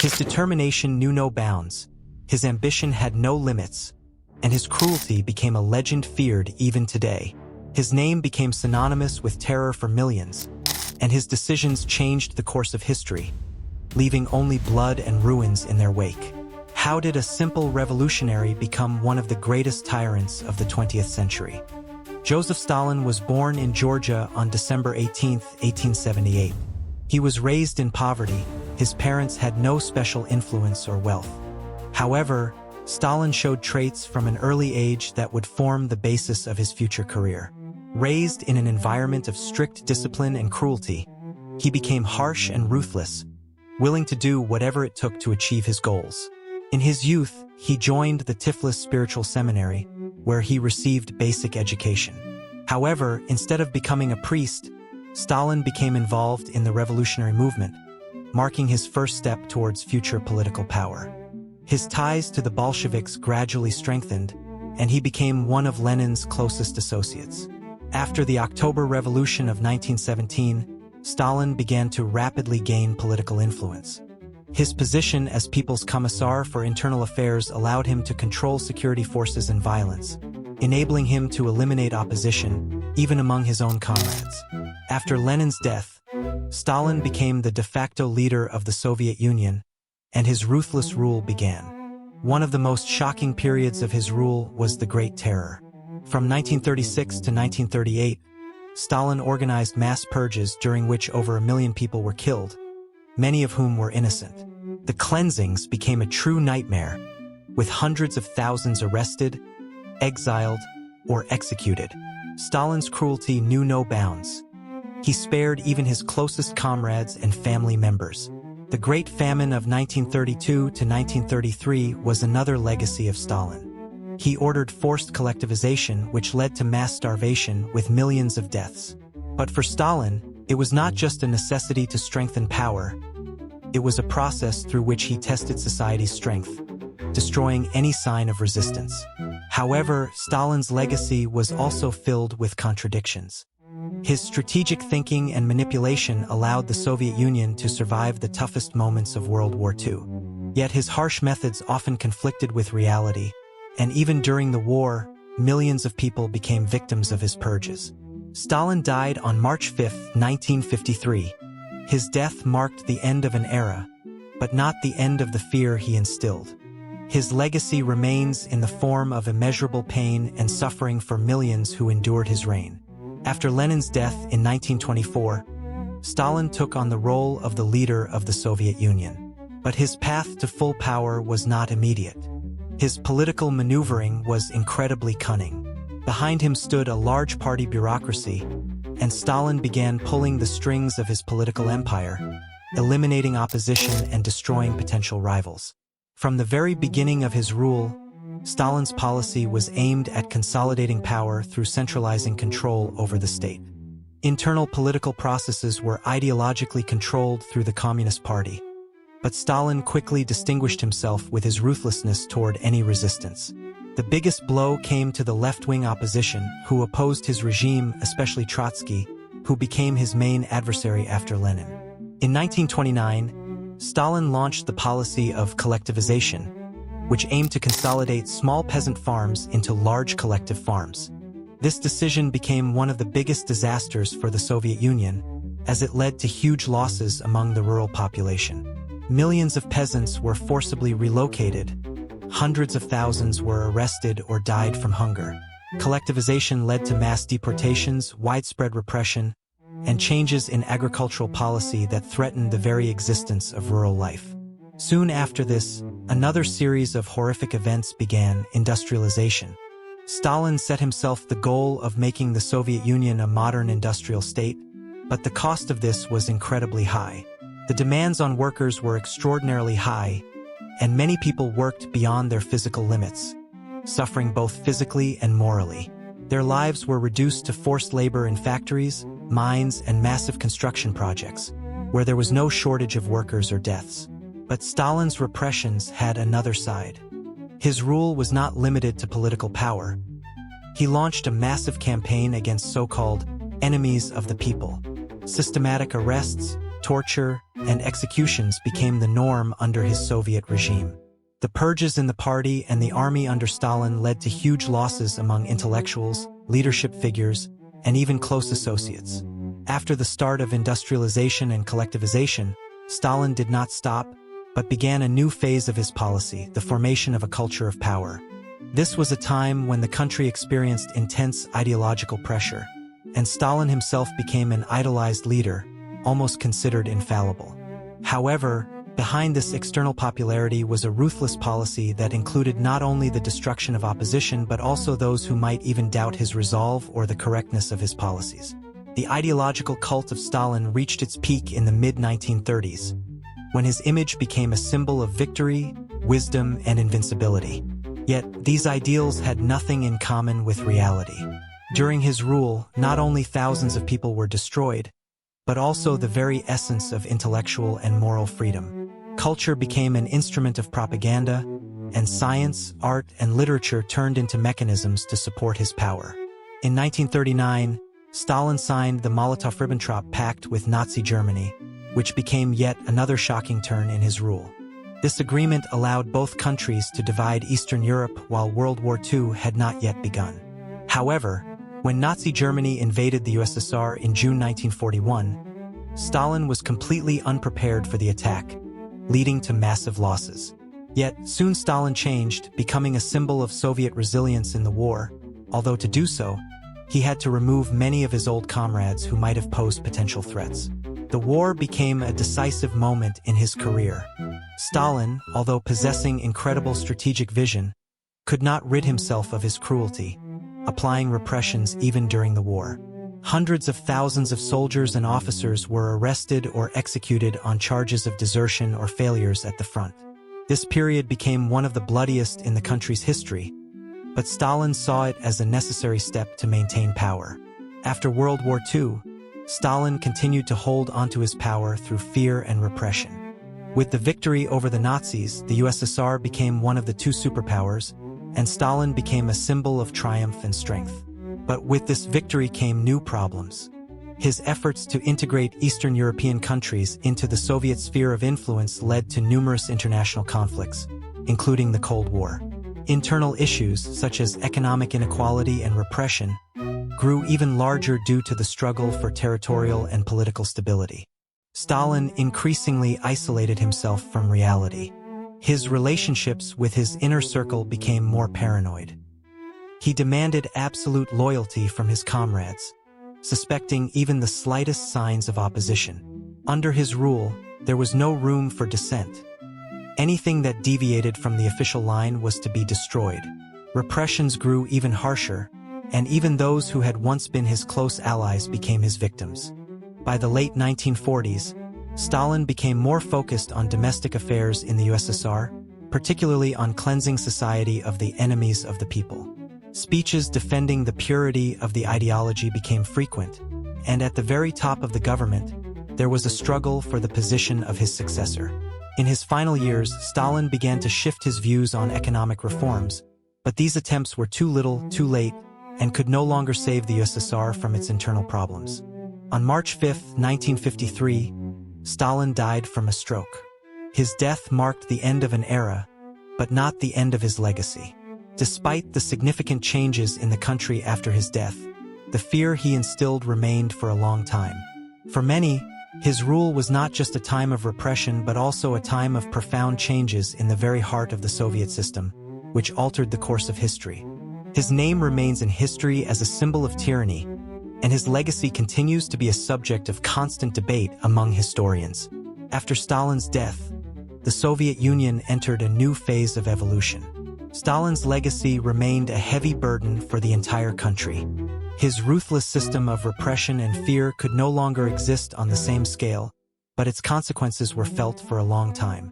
His determination knew no bounds, his ambition had no limits, and his cruelty became a legend feared even today. His name became synonymous with terror for millions, and his decisions changed the course of history, leaving only blood and ruins in their wake. How did a simple revolutionary become one of the greatest tyrants of the 20th century? Joseph Stalin was born in Georgia on December 18, 1878. He was raised in poverty. His parents had no special influence or wealth. However, Stalin showed traits from an early age that would form the basis of his future career. Raised in an environment of strict discipline and cruelty, he became harsh and ruthless, willing to do whatever it took to achieve his goals. In his youth, he joined the Tiflis Spiritual Seminary, where he received basic education. However, instead of becoming a priest, Stalin became involved in the revolutionary movement, marking his first step towards future political power. His ties to the Bolsheviks gradually strengthened, and he became one of Lenin's closest associates. After the October Revolution of 1917, Stalin began to rapidly gain political influence. His position as People's Commissar for Internal Affairs allowed him to control security forces and violence, enabling him to eliminate opposition, even among his own comrades. After Lenin's death, Stalin became the de facto leader of the Soviet Union, and his ruthless rule began. One of the most shocking periods of his rule was the Great Terror. From 1936 to 1938, Stalin organized mass purges during which over 1 million people were killed, many of whom were innocent. The cleansings became a true nightmare, with hundreds of thousands arrested, exiled, or executed. Stalin's cruelty knew no bounds. He spared even his closest comrades and family members. The Great Famine of 1932 to 1933 was another legacy of Stalin. He ordered forced collectivization, which led to mass starvation with millions of deaths. But for Stalin, it was not just a necessity to strengthen power. It was a process through which he tested society's strength, destroying any sign of resistance. However, Stalin's legacy was also filled with contradictions. His strategic thinking and manipulation allowed the Soviet Union to survive the toughest moments of World War II. Yet his harsh methods often conflicted with reality, and even during the war, millions of people became victims of his purges. Stalin died on March 5, 1953. His death marked the end of an era, but not the end of the fear he instilled. His legacy remains in the form of immeasurable pain and suffering for millions who endured his reign. After Lenin's death in 1924, Stalin took on the role of the leader of the Soviet Union. But his path to full power was not immediate. His political maneuvering was incredibly cunning. Behind him stood a large party bureaucracy, and Stalin began pulling the strings of his political empire, eliminating opposition and destroying potential rivals. From the very beginning of his rule, Stalin's policy was aimed at consolidating power through centralizing control over the state. Internal political processes were ideologically controlled through the Communist Party, but Stalin quickly distinguished himself with his ruthlessness toward any resistance. The biggest blow came to the left-wing opposition, who opposed his regime, especially Trotsky, who became his main adversary after Lenin. In 1929, Stalin launched the policy of collectivization, which aimed to consolidate small peasant farms into large collective farms. This decision became one of the biggest disasters for the Soviet Union, as it led to huge losses among the rural population. Millions of peasants were forcibly relocated. Hundreds of thousands were arrested or died from hunger. Collectivization led to mass deportations, widespread repression, and changes in agricultural policy that threatened the very existence of rural life. Soon after this, another series of horrific events began: industrialization. Stalin set himself the goal of making the Soviet Union a modern industrial state, but the cost of this was incredibly high. The demands on workers were extraordinarily high, and many people worked beyond their physical limits, suffering both physically and morally. Their lives were reduced to forced labor in factories, mines, and massive construction projects, where there was no shortage of workers or deaths. But Stalin's repressions had another side. His rule was not limited to political power. He launched a massive campaign against so-called enemies of the people. Systematic arrests, torture, and executions became the norm under his Soviet regime. The purges in the party and the army under Stalin led to huge losses among intellectuals, leadership figures, and even close associates. After the start of industrialization and collectivization, Stalin did not stop, but began a new phase of his policy, the formation of a culture of power. This was a time when the country experienced intense ideological pressure, and Stalin himself became an idolized leader, almost considered infallible. However, behind this external popularity was a ruthless policy that included not only the destruction of opposition but also those who might even doubt his resolve or the correctness of his policies. The ideological cult of Stalin reached its peak in the mid-1930s, when his image became a symbol of victory, wisdom, and invincibility. Yet, these ideals had nothing in common with reality. During his rule, not only thousands of people were destroyed, but also the very essence of intellectual and moral freedom. Culture became an instrument of propaganda, and science, art, and literature turned into mechanisms to support his power. In 1939, Stalin signed the Molotov-Ribbentrop Pact with Nazi Germany, which became yet another shocking turn in his rule. This agreement allowed both countries to divide Eastern Europe while World War II had not yet begun. However, when Nazi Germany invaded the USSR in June 1941, Stalin was completely unprepared for the attack, leading to massive losses. Yet, soon Stalin changed, becoming a symbol of Soviet resilience in the war, although to do so, he had to remove many of his old comrades who might have posed potential threats. The war became a decisive moment in his career. Stalin, although possessing incredible strategic vision, could not rid himself of his cruelty, applying repressions even during the war. Hundreds of thousands of soldiers and officers were arrested or executed on charges of desertion or failures at the front. This period became one of the bloodiest in the country's history, but Stalin saw it as a necessary step to maintain power. After World War II, Stalin continued to hold onto his power through fear and repression. With the victory over the Nazis, the USSR became one of the two superpowers, and Stalin became a symbol of triumph and strength. But with this victory came new problems. His efforts to integrate Eastern European countries into the Soviet sphere of influence led to numerous international conflicts, including the Cold War. Internal issues, such as economic inequality and repression, grew even larger due to the struggle for territorial and political stability. Stalin increasingly isolated himself from reality. His relationships with his inner circle became more paranoid. He demanded absolute loyalty from his comrades, suspecting even the slightest signs of opposition. Under his rule, there was no room for dissent. Anything that deviated from the official line was to be destroyed. Repressions grew even harsher, and even those who had once been his close allies became his victims. By the late 1940s, Stalin became more focused on domestic affairs in the USSR, particularly on cleansing society of the enemies of the people. Speeches defending the purity of the ideology became frequent, and at the very top of the government, there was a struggle for the position of his successor. In his final years, Stalin began to shift his views on economic reforms, but these attempts were too little, too late, and could no longer save the USSR from its internal problems. On March 5, 1953, Stalin died from a stroke. His death marked the end of an era, but not the end of his legacy. Despite the significant changes in the country after his death, the fear he instilled remained for a long time. For many, his rule was not just a time of repression but also a time of profound changes in the very heart of the Soviet system, which altered the course of history. His name remains in history as a symbol of tyranny, and his legacy continues to be a subject of constant debate among historians. After Stalin's death, the Soviet Union entered a new phase of evolution. Stalin's legacy remained a heavy burden for the entire country. His ruthless system of repression and fear could no longer exist on the same scale, but its consequences were felt for a long time.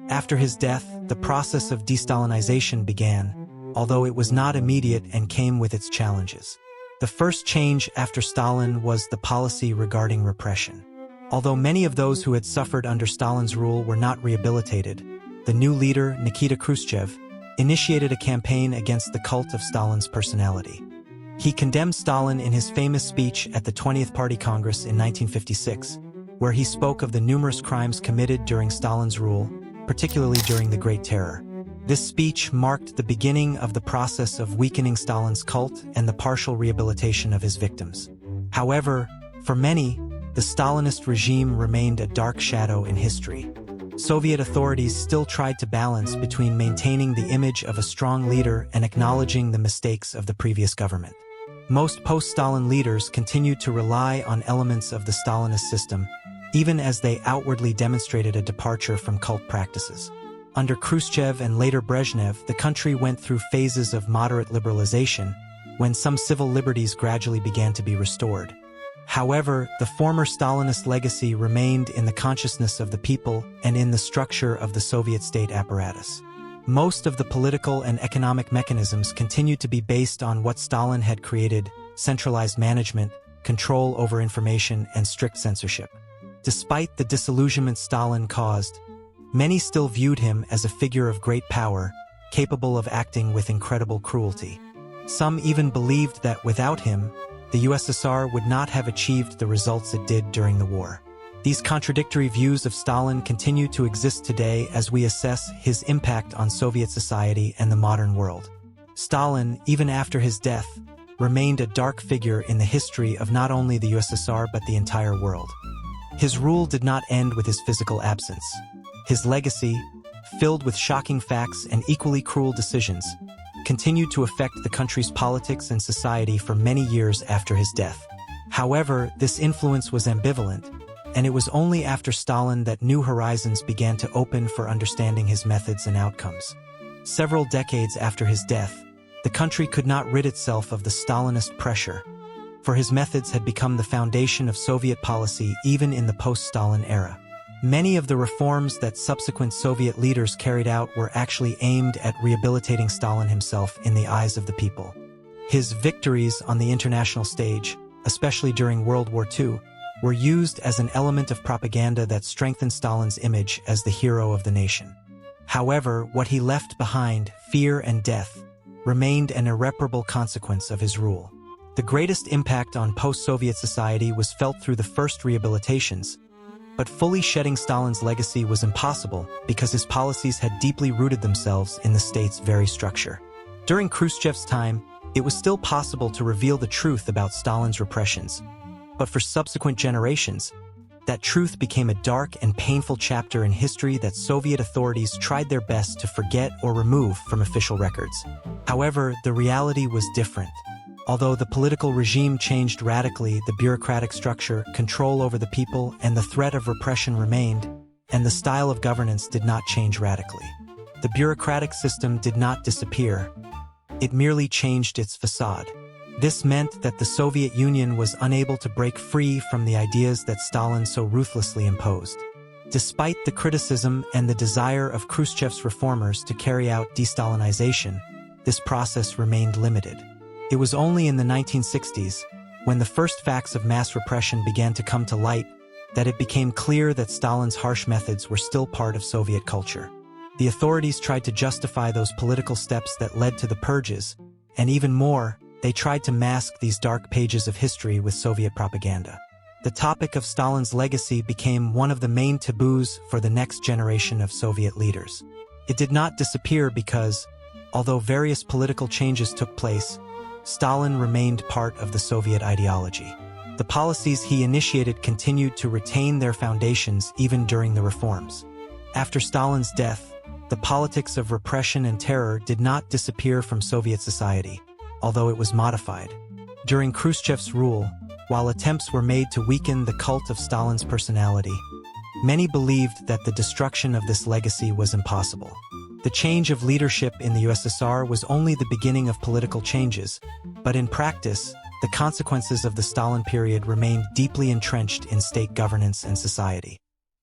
After his death, the process of de-stalinization began, although it was not immediate and came with its challenges. The first change after Stalin was the policy regarding repression. Although many of those who had suffered under Stalin's rule were not rehabilitated, the new leader, Nikita Khrushchev, initiated a campaign against the cult of Stalin's personality. He condemned Stalin in his famous speech at the 20th Party Congress in 1956, where he spoke of the numerous crimes committed during Stalin's rule, particularly during the Great Terror. This speech marked the beginning of the process of weakening Stalin's cult and the partial rehabilitation of his victims. However, for many, the Stalinist regime remained a dark shadow in history. Soviet authorities still tried to balance between maintaining the image of a strong leader and acknowledging the mistakes of the previous government. Most post-Stalin leaders continued to rely on elements of the Stalinist system, even as they outwardly demonstrated a departure from cult practices. Under Khrushchev and later Brezhnev, the country went through phases of moderate liberalization, when some civil liberties gradually began to be restored. However, the former Stalinist legacy remained in the consciousness of the people and in the structure of the Soviet state apparatus. Most of the political and economic mechanisms continued to be based on what Stalin had created: centralized management, control over information, and strict censorship. Despite the disillusionment Stalin caused, many still viewed him as a figure of great power, capable of acting with incredible cruelty. Some even believed that without him, the USSR would not have achieved the results it did during the war. These contradictory views of Stalin continue to exist today as we assess his impact on Soviet society and the modern world. Stalin, even after his death, remained a dark figure in the history of not only the USSR but the entire world. His rule did not end with his physical absence. His legacy, filled with shocking facts and equally cruel decisions, continued to affect the country's politics and society for many years after his death. However, this influence was ambivalent, and it was only after Stalin that new horizons began to open for understanding his methods and outcomes. Several decades after his death, the country could not rid itself of the Stalinist pressure, for his methods had become the foundation of Soviet policy even in the post-Stalin era. Many of the reforms that subsequent Soviet leaders carried out were actually aimed at rehabilitating Stalin himself in the eyes of the people. His victories on the international stage, especially during World War II, were used as an element of propaganda that strengthened Stalin's image as the hero of the nation. However, what he left behind, fear and death, remained an irreparable consequence of his rule. The greatest impact on post-Soviet society was felt through the first rehabilitations, but fully shedding Stalin's legacy was impossible because his policies had deeply rooted themselves in the state's very structure. During Khrushchev's time, it was still possible to reveal the truth about Stalin's repressions, but for subsequent generations, that truth became a dark and painful chapter in history that Soviet authorities tried their best to forget or remove from official records. However, the reality was different. Although the political regime changed radically, the bureaucratic structure, control over the people, and the threat of repression remained, and the style of governance did not change radically. The bureaucratic system did not disappear. It merely changed its facade. This meant that the Soviet Union was unable to break free from the ideas that Stalin so ruthlessly imposed. Despite the criticism and the desire of Khrushchev's reformers to carry out de-stalinization, this process remained limited. It was only in the 1960s, when the first facts of mass repression began to come to light, that it became clear that Stalin's harsh methods were still part of Soviet culture. The authorities tried to justify those political steps that led to the purges, and even more, they tried to mask these dark pages of history with Soviet propaganda. The topic of Stalin's legacy became one of the main taboos for the next generation of Soviet leaders. It did not disappear because, although various political changes took place, Stalin remained part of the Soviet ideology. The policies he initiated continued to retain their foundations even during the reforms. After Stalin's death, the politics of repression and terror did not disappear from Soviet society, although it was modified. During Khrushchev's rule, while attempts were made to weaken the cult of Stalin's personality, many believed that the destruction of this legacy was impossible. The change of leadership in the USSR was only the beginning of political changes, but in practice, the consequences of the Stalin period remained deeply entrenched in state governance and society.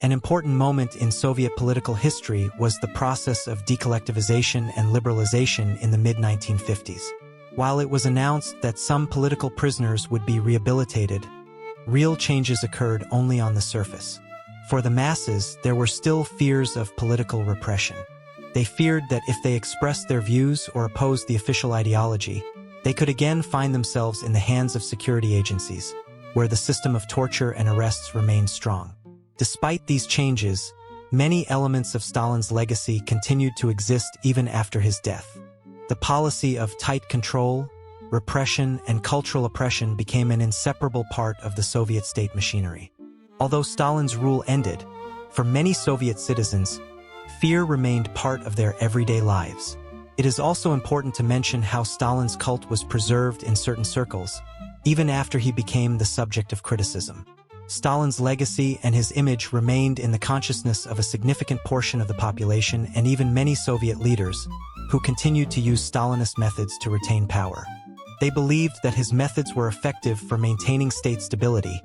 An important moment in Soviet political history was the process of decollectivization and liberalization in the mid-1950s. While it was announced that some political prisoners would be rehabilitated, real changes occurred only on the surface. For the masses, there were still fears of political repression. They feared that if they expressed their views or opposed the official ideology, they could again find themselves in the hands of security agencies, where the system of torture and arrests remained strong. Despite these changes, many elements of Stalin's legacy continued to exist even after his death. The policy of tight control, repression, and cultural oppression became an inseparable part of the Soviet state machinery. Although Stalin's rule ended, for many Soviet citizens, fear remained part of their everyday lives. It is also important to mention how Stalin's cult was preserved in certain circles, even after he became the subject of criticism. Stalin's legacy and his image remained in the consciousness of a significant portion of the population and even many Soviet leaders, who continued to use Stalinist methods to retain power. They believed that his methods were effective for maintaining state stability,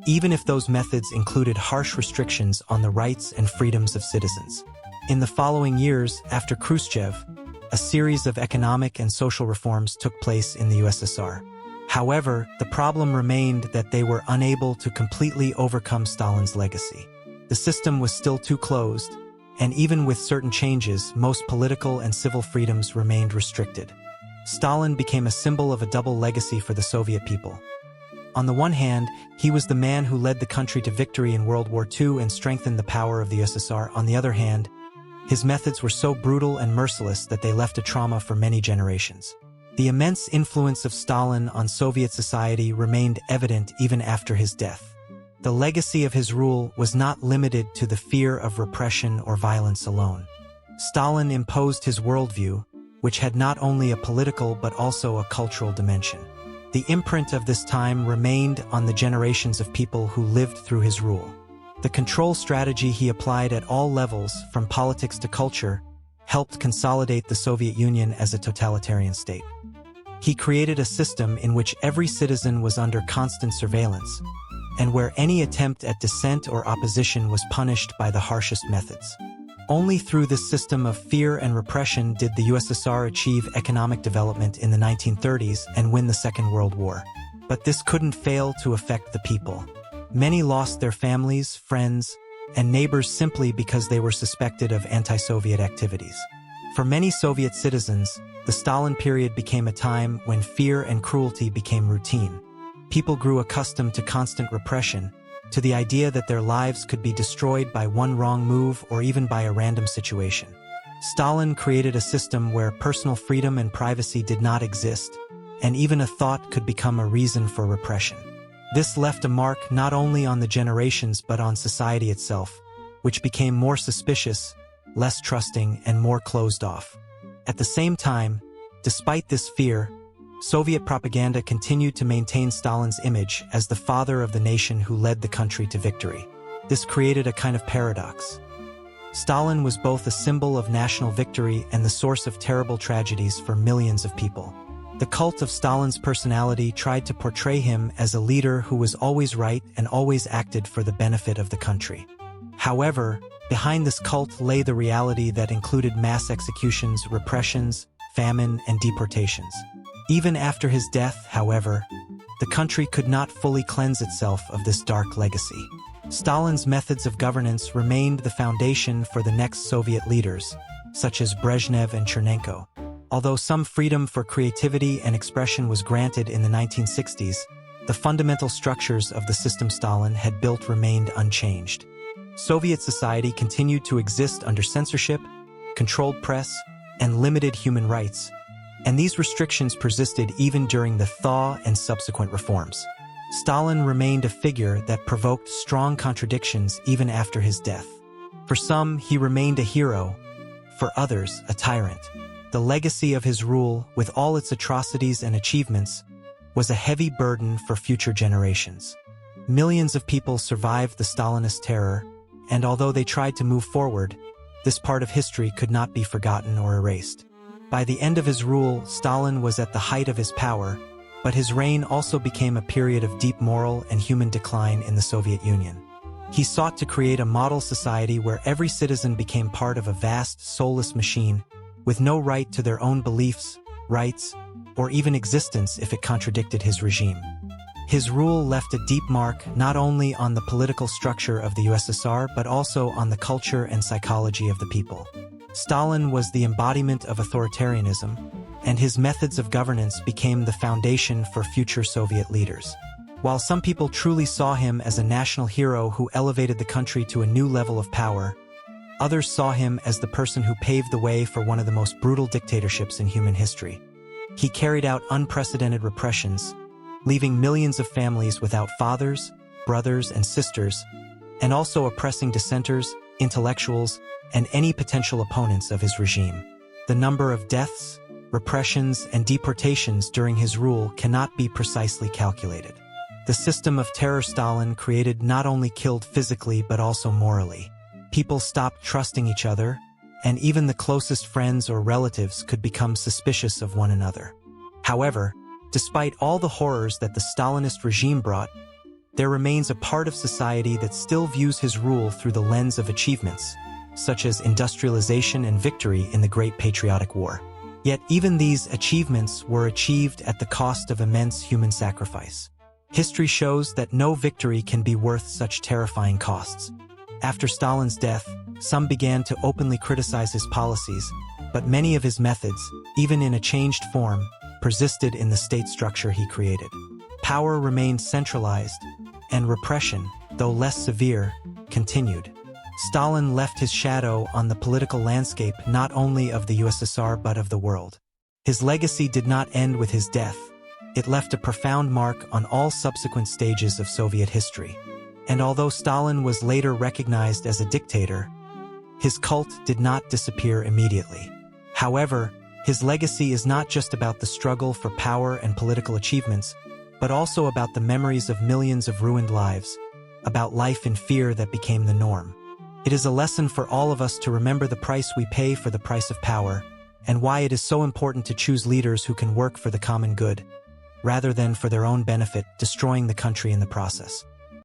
even if those methods included harsh restrictions on the rights and freedoms of citizens. In the following years, after Khrushchev, a series of economic and social reforms took place in the USSR. However, the problem remained that they were unable to completely overcome Stalin's legacy. The system was still too closed, and even with certain changes, most political and civil freedoms remained restricted. Stalin became a symbol of a double legacy for the Soviet people. On the one hand, he was the man who led the country to victory in World War II and strengthened the power of the USSR. On the other hand, his methods were so brutal and merciless that they left a trauma for many generations. The immense influence of Stalin on Soviet society remained evident even after his death. The legacy of his rule was not limited to the fear of repression or violence alone. Stalin imposed his worldview, which had not only a political but also a cultural dimension. The imprint of this time remained on the generations of people who lived through his rule. The control strategy he applied at all levels, from politics to culture, helped consolidate the Soviet Union as a totalitarian state. He created a system in which every citizen was under constant surveillance, and where any attempt at dissent or opposition was punished by the harshest methods. Only through this system of fear and repression did the USSR achieve economic development in the 1930s and win the Second World War. But this couldn't fail to affect the people. Many lost their families, friends, and neighbors simply because they were suspected of anti-Soviet activities. For many Soviet citizens, the Stalin period became a time when fear and cruelty became routine. People grew accustomed to constant repression, to the idea that their lives could be destroyed by one wrong move or even by a random situation. Stalin created a system where personal freedom and privacy did not exist, and even a thought could become a reason for repression. This left a mark not only on the generations but on society itself, which became more suspicious, less trusting, and more closed off. At the same time, despite this fear, Soviet propaganda continued to maintain Stalin's image as the father of the nation who led the country to victory. This created a kind of paradox. Stalin was both a symbol of national victory and the source of terrible tragedies for millions of people. The cult of Stalin's personality tried to portray him as a leader who was always right and always acted for the benefit of the country. However, behind this cult lay the reality that included mass executions, repressions, famine, and deportations. Even after his death, however, the country could not fully cleanse itself of this dark legacy. Stalin's methods of governance remained the foundation for the next Soviet leaders, such as Brezhnev and Chernenko. Although some freedom for creativity and expression was granted in the 1960s, the fundamental structures of the system Stalin had built remained unchanged. Soviet society continued to exist under censorship, controlled press, and limited human rights, and these restrictions persisted even during the thaw and subsequent reforms. Stalin remained a figure that provoked strong contradictions even after his death. For some, he remained a hero; for others, a tyrant. The legacy of his rule, with all its atrocities and achievements, was a heavy burden for future generations. Millions of people survived the Stalinist terror, and although they tried to move forward, this part of history could not be forgotten or erased. By the end of his rule, Stalin was at the height of his power, but his reign also became a period of deep moral and human decline in the Soviet Union. He sought to create a model society where every citizen became part of a vast, soulless machine, with no right to their own beliefs, rights, or even existence if it contradicted his regime. His rule left a deep mark not only on the political structure of the USSR but also on the culture and psychology of the people. Stalin was the embodiment of authoritarianism, and his methods of governance became the foundation for future Soviet leaders. While some people truly saw him as a national hero who elevated the country to a new level of power, others saw him as the person who paved the way for one of the most brutal dictatorships in human history. He carried out unprecedented repressions, leaving millions of families without fathers, brothers, and sisters, and also oppressing dissenters, intellectuals, and any potential opponents of his regime. The number of deaths, repressions, and deportations during his rule cannot be precisely calculated. The system of terror Stalin created not only killed physically but also morally. People stopped trusting each other, and even the closest friends or relatives could become suspicious of one another. However, despite all the horrors that the Stalinist regime brought, there remains a part of society that still views his rule through the lens of achievements, such as industrialization and victory in the Great Patriotic War. Yet even these achievements were achieved at the cost of immense human sacrifice. History shows that no victory can be worth such terrifying costs. After Stalin's death, some began to openly criticize his policies, but many of his methods, even in a changed form, persisted in the state structure he created. Power remained centralized, and repression, though less severe, continued. Stalin left his shadow on the political landscape not only of the USSR but of the world. His legacy did not end with his death. It left a profound mark on all subsequent stages of Soviet history. And although Stalin was later recognized as a dictator, his cult did not disappear immediately. However, his legacy is not just about the struggle for power and political achievements, but also about the memories of millions of ruined lives, about life in fear that became the norm. It is a lesson for all of us to remember the price we pay for the price of power, and why it is so important to choose leaders who can work for the common good, rather than for their own benefit, destroying the country in the process.